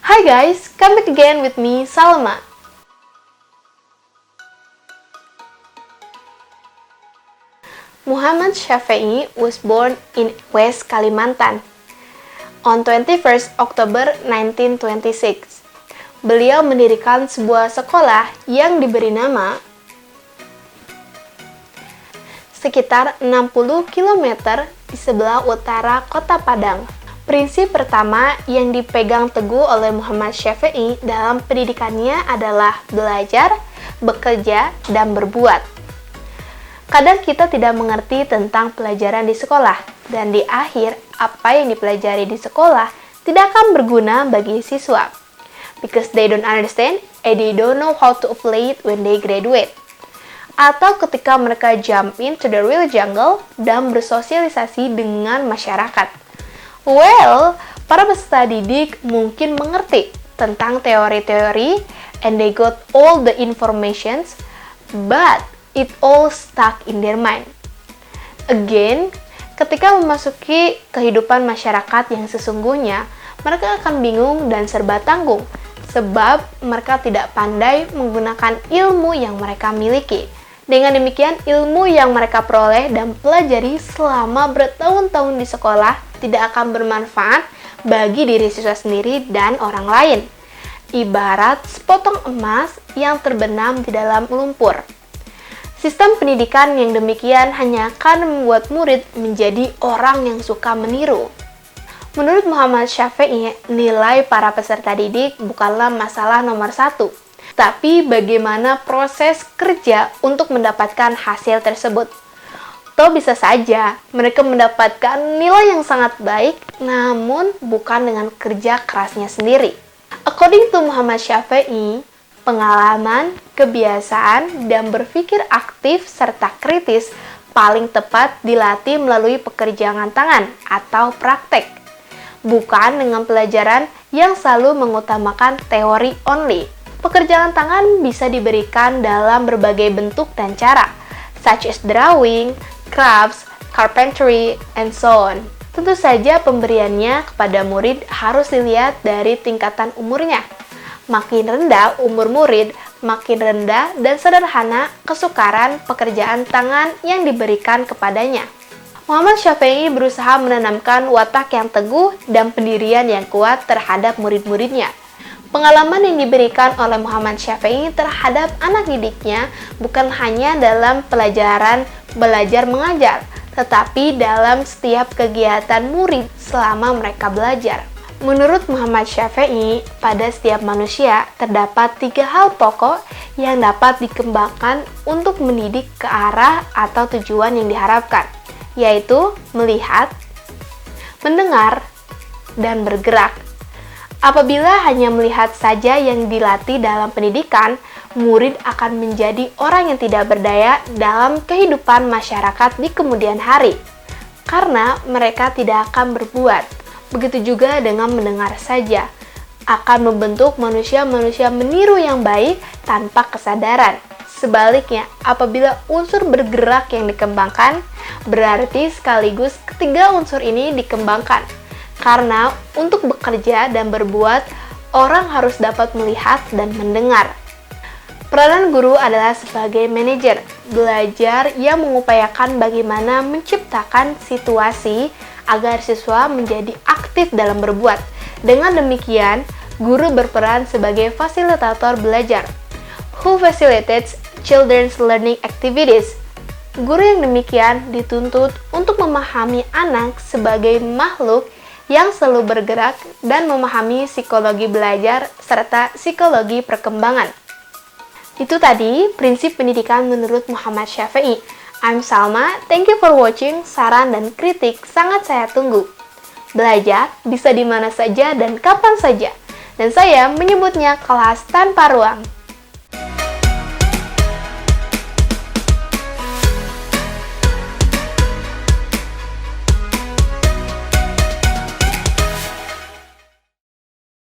Hi guys, come back again with me, Salma. Muhammad Syafi'i was born in West Kalimantan on 21st October 1926. Beliau mendirikan sebuah sekolah yang diberi nama sekitar 60 km di sebelah utara kota Padang. Prinsip pertama yang dipegang teguh oleh Muhammad Syafi'i dalam pendidikannya adalah belajar, bekerja, dan berbuat. Kadang kita tidak mengerti tentang pelajaran di sekolah, dan di akhir apa yang dipelajari di sekolah tidak akan berguna bagi siswa. Because they don't understand and they don't know how to apply it when they graduate. Atau ketika mereka jump into the real jungle dan bersosialisasi dengan masyarakat. Well, para peserta didik mungkin mengerti tentang teori-teori and they got all the informations, but it all stuck in their mind. Again, ketika memasuki kehidupan masyarakat yang sesungguhnya, mereka akan bingung dan serba tanggung, sebab mereka tidak pandai menggunakan ilmu yang mereka miliki. Dengan demikian, ilmu yang mereka peroleh dan pelajari selama bertahun-tahun di sekolah tidak akan bermanfaat bagi diri siswa sendiri dan orang lain. Ibarat sepotong emas yang terbenam di dalam lumpur. Sistem pendidikan yang demikian hanya akan membuat murid menjadi orang yang suka meniru. Menurut Muhammad Syafi'i, nilai para peserta didik bukanlah masalah nomor satu, tapi bagaimana proses kerja untuk mendapatkan hasil tersebut. Toh bisa saja mereka mendapatkan nilai yang sangat baik, namun bukan dengan kerja kerasnya sendiri. According to Muhammad Syafi'i, pengalaman, kebiasaan, dan berpikir aktif serta kritis paling tepat dilatih melalui pekerjaan tangan atau praktek, bukan dengan pelajaran yang selalu mengutamakan teori only. Pekerjaan tangan bisa diberikan dalam berbagai bentuk dan cara, such as drawing, crafts, carpentry, and so on. Tentu saja pemberiannya kepada murid harus dilihat dari tingkatan umurnya. Makin rendah umur murid, makin rendah dan sederhana kesukaran pekerjaan tangan yang diberikan kepadanya. Muhammad Syafi'i berusaha menanamkan watak yang teguh dan pendirian yang kuat terhadap murid-muridnya. Pengalaman yang diberikan oleh Muhammad Syafi'i terhadap anak didiknya bukan hanya dalam pelajaran belajar mengajar, tetapi dalam setiap kegiatan murid selama mereka belajar. Menurut Muhammad Syafi'i, pada setiap manusia terdapat 3 hal pokok yang dapat dikembangkan untuk mendidik ke arah atau tujuan yang diharapkan, yaitu melihat, mendengar, dan bergerak. Apabila hanya melihat saja yang dilatih dalam pendidikan, murid akan menjadi orang yang tidak berdaya dalam kehidupan masyarakat di kemudian hari, karena mereka tidak akan berbuat. Begitu juga dengan mendengar saja, akan membentuk manusia-manusia meniru yang baik tanpa kesadaran. Sebaliknya, apabila unsur bergerak yang dikembangkan, berarti sekaligus ketiga unsur ini dikembangkan. Karena untuk bekerja dan berbuat, orang harus dapat melihat dan mendengar. Peranan guru adalah sebagai manajer, belajar yang mengupayakan bagaimana menciptakan situasi agar siswa menjadi aktif dalam berbuat. Dengan demikian, guru berperan sebagai fasilitator belajar, who facilitates children's learning activities. Guru yang demikian dituntut untuk memahami anak sebagai makhluk yang selalu bergerak dan memahami psikologi belajar serta psikologi perkembangan. Itu tadi prinsip pendidikan menurut Muhammad Syafi'i. I'm Salma, thank you for watching. Saran dan kritik sangat saya tunggu. Belajar bisa di mana saja dan kapan saja. Dan saya menyebutnya kelas tanpa ruang.